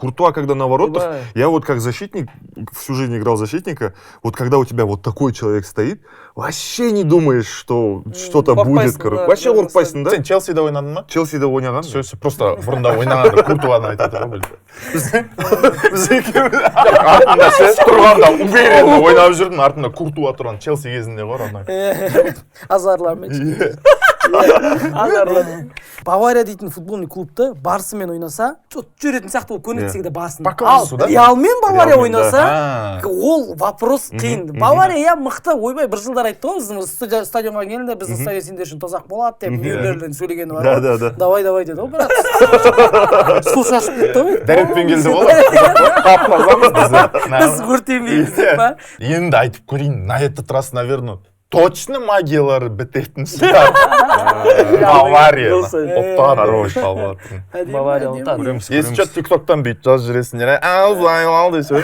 Куртуа, когда на воротах, я вот как защитник, всю жизнь играл защитника, вот когда у тебя вот такой человек стоит, вообще не думаешь, что что-то будет, короче. Вообще қорықпайсың, да? Сен Челсиде ойнадың ма? Челсиде ойнаған. Все, просто бұрында ойнаған Куртуаны айтады ғой артында сен тұрғанда уверенно ойнап жүрдің, артында Куртуа тұрған Челси кезінде ғой ана. Азарлармен. Бавария дейтін футболный клубты Барсымен ойнаса, жүретін сияқты болып көрінеді секілді басын. Ал Реалмен Бавария ойнаса, ол вопрос қиын. Бавария мықты, ойбай, бір жылдар айтты ғой, біздің стадионға келді, біздің стадион сендер үшін тозақ болады деп, нелерден сөйлегені бар ғой. Давай деді ғой, брат. Су шашып кетті ғой. Дәретпен келді ғой. Біз өртемейміз деп па. Енді айтып көрейін, на этот раз, наверное, точно магиялары бітетін шығар. Бавария. Хорош Бавария. Если что, тиктоктан бүйтіп жазып жүресіңдер, ал десе.